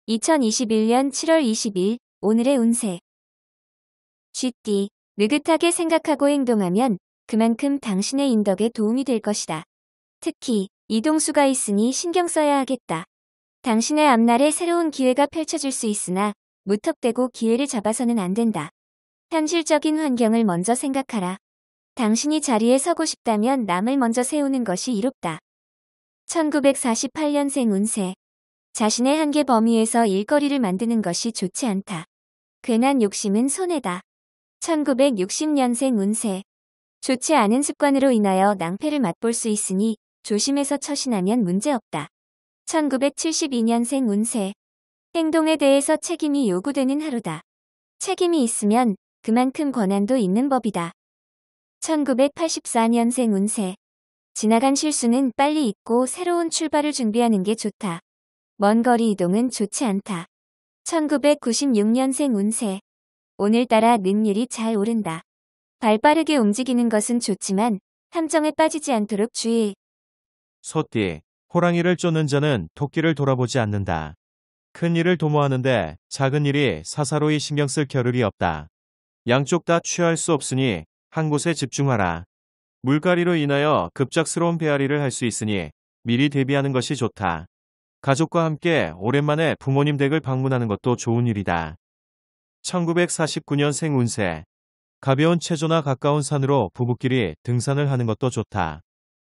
2021년 7월 20일 오늘의 운세. 쥐띠, 느긋하게 생각하고 행동하면 그만큼 당신의 인덕에 도움이 될 것이다. 특히 이동수가 있으니 신경 써야 하겠다. 당신의 앞날에 새로운 기회가 펼쳐질 수 있으나 무턱대고 기회를 잡아서는 안 된다. 현실적인 환경을 먼저 생각하라. 당신이 자리에 서고 싶다면 남을 먼저 세우는 것이 이롭다. 1948년생 운세. 자신의 한계 범위에서 일거리를 만드는 것이 좋지 않다. 괜한 욕심은 손해다. 1960년생 운세. 좋지 않은 습관으로 인하여 낭패를 맛볼 수 있으니 조심해서 처신하면 문제없다. 1972년생 운세. 행동에 대해서 책임이 요구되는 하루다. 책임이 있으면 그만큼 권한도 있는 법이다. 1984년생 운세. 지나간 실수는 빨리 잊고 새로운 출발을 준비하는 게 좋다. 먼 거리 이동은 좋지 않다. 1996년생 운세. 오늘따라 능률이 잘 오른다. 발빠르게 움직이는 것은 좋지만 함정에 빠지지 않도록 주의. 소띠, 호랑이를 쫓는 자는 토끼를 돌아보지 않는다. 큰 일을 도모하는데 작은 일이 사사로이 신경 쓸 겨를이 없다. 양쪽 다 취할 수 없으니 한 곳에 집중하라. 물갈이로 인하여 급작스러운 배앓이를 할 수 있으니 미리 대비하는 것이 좋다. 가족과 함께 오랜만에 부모님 댁을 방문하는 것도 좋은 일이다. 1949년생 운세. 가벼운 체조나 가까운 산으로 부부끼리 등산을 하는 것도 좋다.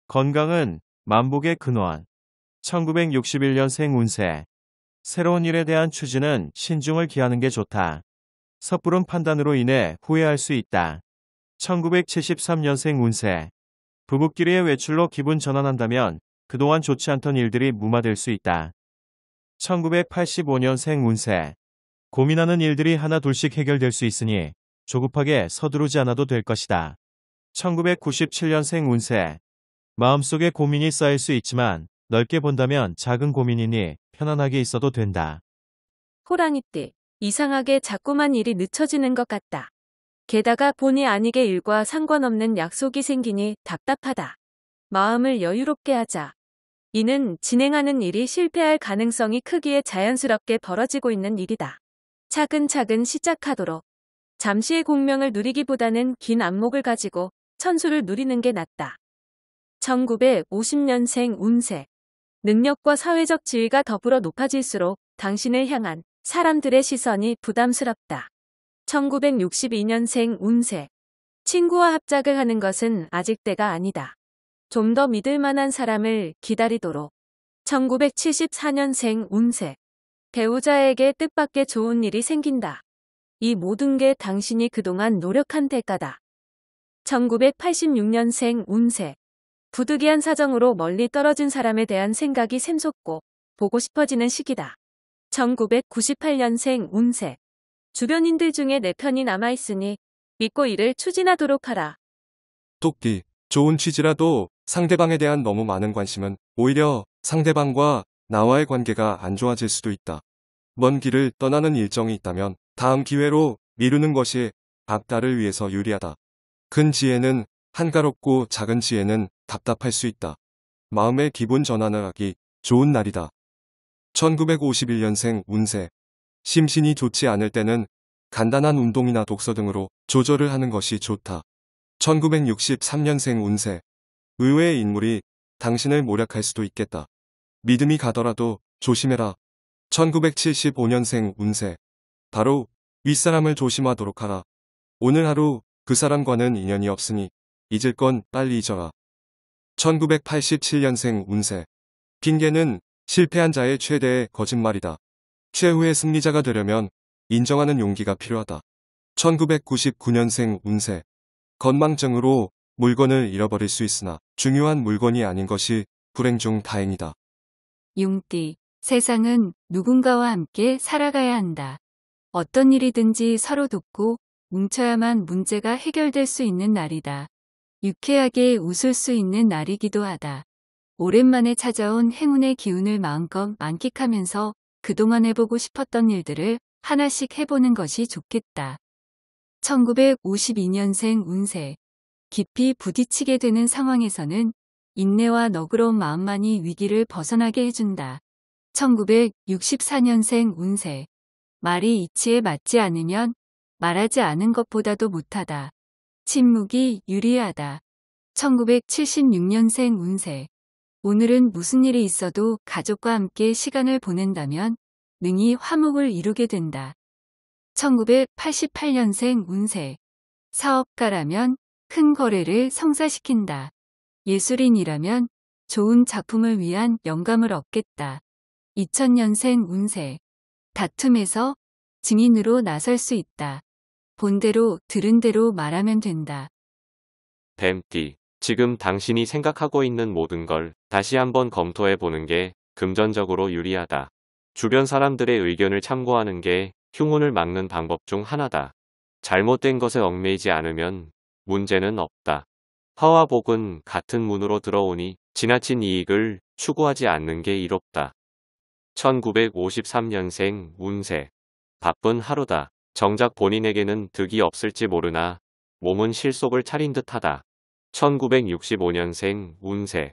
건강은 만복의 근원. 1961년생 운세. 새로운 일에 대한 추진은 신중을 기하는 게 좋다. 섣부른 판단으로 인해 후회할 수 있다. 1973년생 운세. 부부끼리의 외출로 기분 전환한다면 그동안 좋지 않던 일들이 무마될 수 있다. 1985년생 운세. 고민하는 일들이 하나 둘씩 해결될 수 있으니 조급하게 서두르지 않아도 될 것이다. 1997년생 운세. 마음속에 고민이 쌓일 수 있지만 넓게 본다면 작은 고민이니 편안하게 있어도 된다. 호랑이띠, 이상하게 자꾸만 일이 늦춰지는 것 같다. 게다가 본의 아니게 일과 상관없는 약속이 생기니 답답하다. 마음을 여유롭게 하자. 이는 진행하는 일이 실패할 가능성이 크기에 자연스럽게 벌어지고 있는 일이다. 차근차근 시작하도록. 잠시의 공명을 누리기보다는 긴 안목을 가지고 천수를 누리는 게 낫다. 1950년생 운세. 능력과 사회적 지위가 더불어 높아질수록 당신을 향한 사람들의 시선이 부담스럽다. 1962년생 운세. 친구와 합작을 하는 것은 아직 때가 아니다. 좀 더 믿을 만한 사람을 기다리도록. 1974년생 운세. 배우자에게 뜻밖의 좋은 일이 생긴다. 이 모든 게 당신이 그동안 노력한 대가다. 1986년생 운세. 부득이한 사정으로 멀리 떨어진 사람에 대한 생각이 샘솟고 보고 싶어지는 시기다. 1998년생 운세. 주변인들 중에 내 편이 남아있으니 믿고 이를 추진하도록 하라. 토끼, 좋은 취지라도 상대방에 대한 너무 많은 관심은 오히려 상대방과 나와의 관계가 안 좋아질 수도 있다. 먼 길을 떠나는 일정이 있다면 다음 기회로 미루는 것이 앞날을 위해서 유리하다. 큰 지혜는 한가롭고 작은 지혜는 답답할 수 있다. 마음의 기분 전환을 하기 좋은 날이다. 1951년생 운세. 심신이 좋지 않을 때는 간단한 운동이나 독서 등으로 조절을 하는 것이 좋다. 1963년생 운세. 의외의 인물이 당신을 모략할 수도 있겠다. 믿음이 가더라도 조심해라. 1975년생 운세. 바로 윗사람을 조심하도록 하라. 오늘 하루 그 사람과는 인연이 없으니 잊을 건 빨리 잊어라. 1987년생 운세. 핑계는 실패한 자의 최대의 거짓말이다. 최후의 승리자가 되려면 인정하는 용기가 필요하다. 1999년생 운세. 건망증으로 물건을 잃어버릴 수 있으나 중요한 물건이 아닌 것이 불행 중 다행이다. 용띠, 세상은 누군가와 함께 살아가야 한다. 어떤 일이든지 서로 돕고 뭉쳐야만 문제가 해결될 수 있는 날이다. 유쾌하게 웃을 수 있는 날이기도 하다. 오랜만에 찾아온 행운의 기운을 마음껏 만끽하면서 그동안 해보고 싶었던 일들을 하나씩 해보는 것이 좋겠다. 1952년생 운세. 깊이 부딪히게 되는 상황에서는 인내와 너그러운 마음만이 위기를 벗어나게 해준다. 1964년생 운세. 말이 이치에 맞지 않으면 말하지 않은 것보다도 못하다. 침묵이 유리하다. 1976년생 운세. 오늘은 무슨 일이 있어도 가족과 함께 시간을 보낸다면 능히 화목을 이루게 된다. 1988년생 운세. 사업가라면 큰 거래를 성사시킨다. 예술인이라면 좋은 작품을 위한 영감을 얻겠다. 2000년생 운세. 다툼에서 증인으로 나설 수 있다. 본대로 들은 대로 말하면 된다. 뱀띠, 지금 당신이 생각하고 있는 모든 걸 다시 한번 검토해 보는 게 금전적으로 유리하다. 주변 사람들의 의견을 참고하는 게 흉운을 막는 방법 중 하나다. 잘못된 것에 얽매이지 않으면 문제는 없다. 화와 복은 같은 문으로 들어오니 지나친 이익을 추구하지 않는 게 이롭다. 1953년생 운세. 바쁜 하루다. 정작 본인에게는 득이 없을지 모르나 몸은 실속을 차린 듯하다. 1965년생 운세.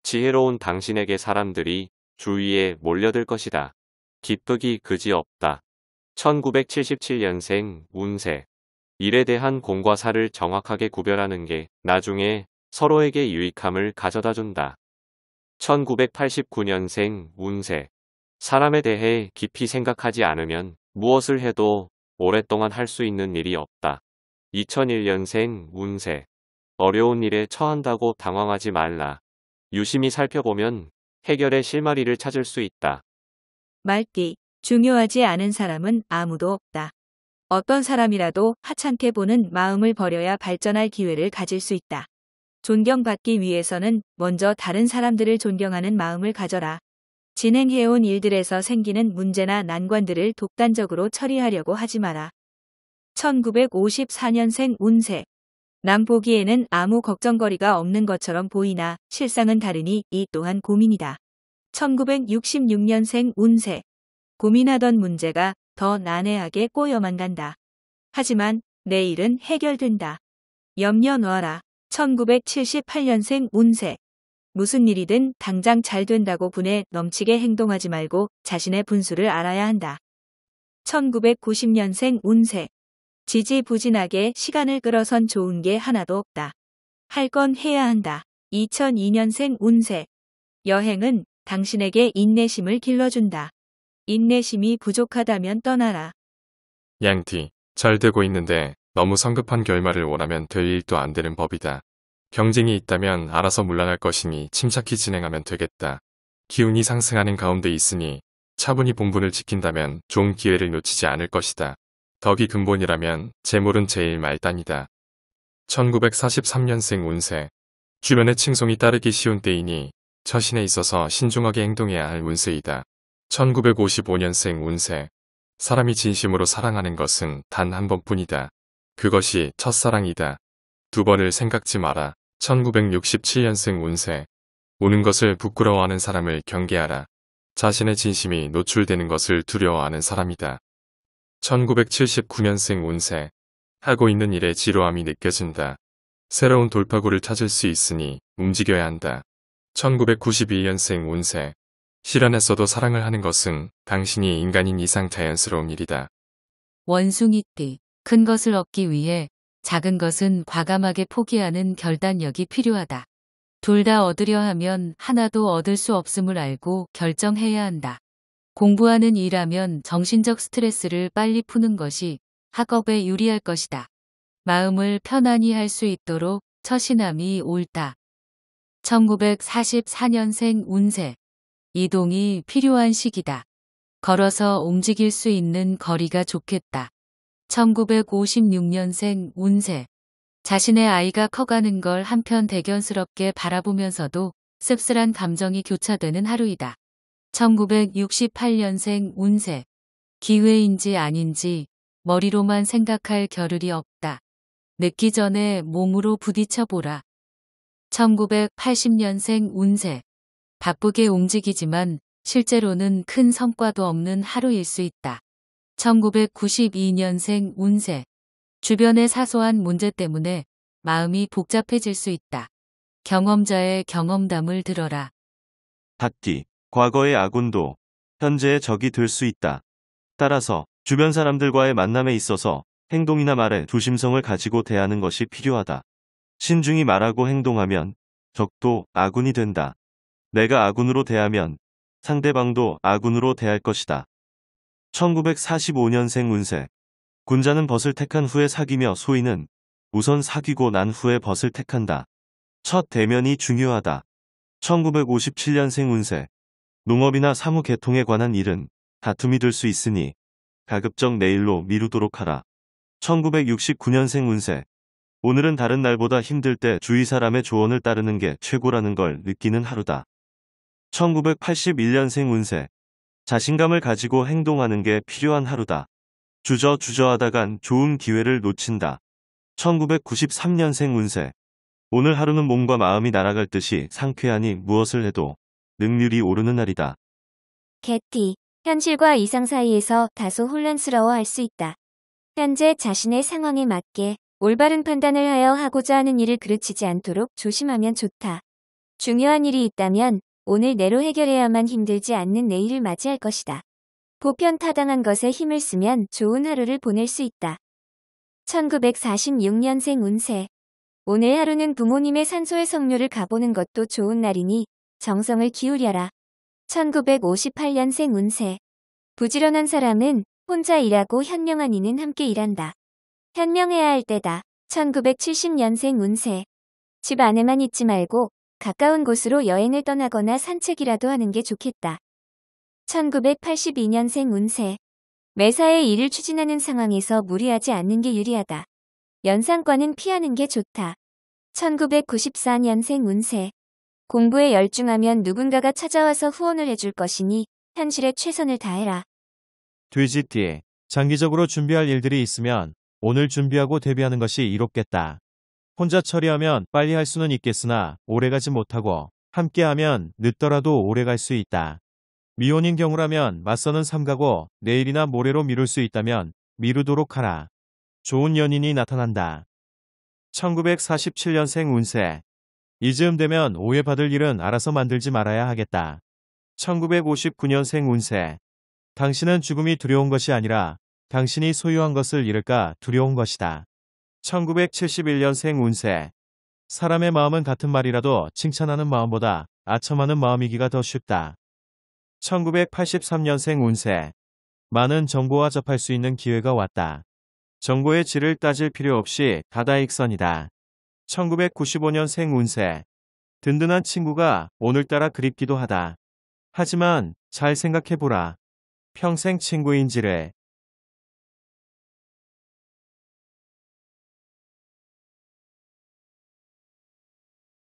지혜로운 당신에게 사람들이 주위에 몰려들 것이다. 기쁘기 그지없다. 1977년생 운세. 일에 대한 공과 사를 정확하게 구별하는 게 나중에 서로에게 유익함을 가져다 준다. 1989년생 운세. 사람에 대해 깊이 생각하지 않으면 무엇을 해도 오랫동안 할 수 있는 일이 없다. 2001년생 운세. 어려운 일에 처한다고 당황하지 말라. 유심히 살펴보면 해결의 실마리를 찾을 수 있다. 말띠, 중요하지 않은 사람은 아무도 없다. 어떤 사람이라도 하찮게 보는 마음을 버려야 발전할 기회를 가질 수 있다. 존경받기 위해서는 먼저 다른 사람들을 존경하는 마음을 가져라. 진행해온 일들에서 생기는 문제나 난관들을 독단적으로 처리하려고 하지 마라. 1954년생 운세. 남 보기에는 아무 걱정거리가 없는 것처럼 보이나 실상은 다르니 이 또한 고민이다. 1966년생 운세. 고민하던 문제가 더 난해하게 꼬여만 간다. 하지만 내일은 해결된다. 염려 놔라. 1978년생 운세. 무슨 일이든 당장 잘 된다고 분에 넘치게 행동하지 말고 자신의 분수를 알아야 한다. 1990년생 운세. 지지부진하게 시간을 끌어선 좋은 게 하나도 없다. 할 건 해야 한다. 2002년생 운세. 여행은 당신에게 인내심을 길러준다. 인내심이 부족하다면 떠나라. 양띠, 잘 되고 있는데 너무 성급한 결말을 원하면 될 일도 안 되는 법이다. 경쟁이 있다면 알아서 물러날 것이니 침착히 진행하면 되겠다. 기운이 상승하는 가운데 있으니 차분히 본분을 지킨다면 좋은 기회를 놓치지 않을 것이다. 덕이 근본이라면 재물은 제일 말단이다. 1943년생 운세. 주변의 칭송이 따르기 쉬운 때이니 처신에 있어서 신중하게 행동해야 할 운세이다. 1955년생 운세. 사람이 진심으로 사랑하는 것은 단 한 번뿐이다. 그것이 첫사랑이다. 두 번을 생각지 마라. 1967년생 운세. 우는 것을 부끄러워하는 사람을 경계하라. 자신의 진심이 노출되는 것을 두려워하는 사람이다. 1979년생 운세. 하고 있는 일에 지루함이 느껴진다. 새로운 돌파구를 찾을 수 있으니 움직여야 한다. 1992년생 운세. 실현했어도 사랑을 하는 것은 당신이 인간인 이상 자연스러운 일이다. 원숭이띠. 큰 것을 얻기 위해 작은 것은 과감하게 포기하는 결단력이 필요하다. 둘 다 얻으려 하면 하나도 얻을 수 없음을 알고 결정해야 한다. 공부하는 일하면 정신적 스트레스를 빨리 푸는 것이 학업에 유리할 것이다. 마음을 편안히 할 수 있도록 처신함이 옳다. 1944년생 운세. 이동이 필요한 시기다. 걸어서 움직일 수 있는 거리가 좋겠다. 1956년생 운세. 자신의 아이가 커가는 걸 한편 대견스럽게 바라보면서도 씁쓸한 감정이 교차되는 하루이다. 1968년생 운세. 기회인지 아닌지 머리로만 생각할 겨를이 없다. 늦기 전에 몸으로 부딪혀보라. 1980년생 운세. 바쁘게 움직이지만 실제로는 큰 성과도 없는 하루일 수 있다. 1992년생 운세. 주변의 사소한 문제 때문에 마음이 복잡해질 수 있다. 경험자의 경험담을 들어라. 닭띠, 과거의 아군도 현재의 적이 될 수 있다. 따라서 주변 사람들과의 만남에 있어서 행동이나 말에 조심성을 가지고 대하는 것이 필요하다. 신중히 말하고 행동하면 적도 아군이 된다. 내가 아군으로 대하면 상대방도 아군으로 대할 것이다. 1945년생 운세. 군자는 벗을 택한 후에 사귀며 소인은 우선 사귀고 난 후에 벗을 택한다. 첫 대면이 중요하다. 1957년생 운세. 농업이나 사무 개통에 관한 일은 다툼이 될 수 있으니 가급적 내일로 미루도록 하라. 1969년생 운세. 오늘은 다른 날보다 힘들 때 주위 사람의 조언을 따르는 게 최고라는 걸 느끼는 하루다. 1981년생 운세. 자신감을 가지고 행동하는 게 필요한 하루다. 주저하다간 좋은 기회를 놓친다. 1993년생 운세. 오늘 하루는 몸과 마음이 날아갈 듯이 상쾌하니 무엇을 해도 능률이 오르는 날이다. 개띠, 현실과 이상 사이에서 다소 혼란스러워할 수 있다. 현재 자신의 상황에 맞게 올바른 판단을 하여 하고자 하는 일을 그르치지 않도록 조심하면 좋다. 중요한 일이 있다면 오늘 내로 해결해야만 힘들지 않는 내일을 맞이할 것이다. 보편타당한 것에 힘을 쓰면 좋은 하루를 보낼 수 있다. 1946년생 운세. 오늘 하루는 부모님의 산소의 성묘를 가보는 것도 좋은 날이니 정성을 기울여라. 1958년생 운세. 부지런한 사람은 혼자 일하고 현명한 이는 함께 일한다. 현명해야 할 때다. 1970년생 운세. 집 안에만 있지 말고 가까운 곳으로 여행을 떠나거나 산책이라도 하는 게 좋겠다. 1982년생 운세. 매사에 일을 추진하는 상황에서 무리하지 않는 게 유리하다. 연상과는 피하는 게 좋다. 1994년생 운세. 공부에 열중하면 누군가가 찾아와서 후원을 해줄 것이니 현실에 최선을 다해라. 돼지띠. 장기적으로 준비할 일들이 있으면 오늘 준비하고 대비하는 것이 이롭겠다. 혼자 처리하면 빨리 할 수는 있겠으나 오래가지 못하고 함께하면 늦더라도 오래갈 수 있다. 미혼인 경우라면 맞서는 삼가고 내일이나 모레로 미룰 수 있다면 미루도록 하라. 좋은 연인이 나타난다. 1947년생 운세. 이즈음 되면 오해받을 일은 알아서 만들지 말아야 하겠다. 1959년생 운세. 당신은 죽음이 두려운 것이 아니라 당신이 소유한 것을 잃을까 두려운 것이다. 1971년생 운세. 사람의 마음은 같은 말이라도 칭찬하는 마음보다 아첨하는 마음이기가 더 쉽다. 1983년생 운세. 많은 정보와 접할 수 있는 기회가 왔다. 정보의 질을 따질 필요 없이 다다익선이다. 1995년생 운세. 든든한 친구가 오늘따라 그립기도 하다. 하지만 잘 생각해보라. 평생 친구인지를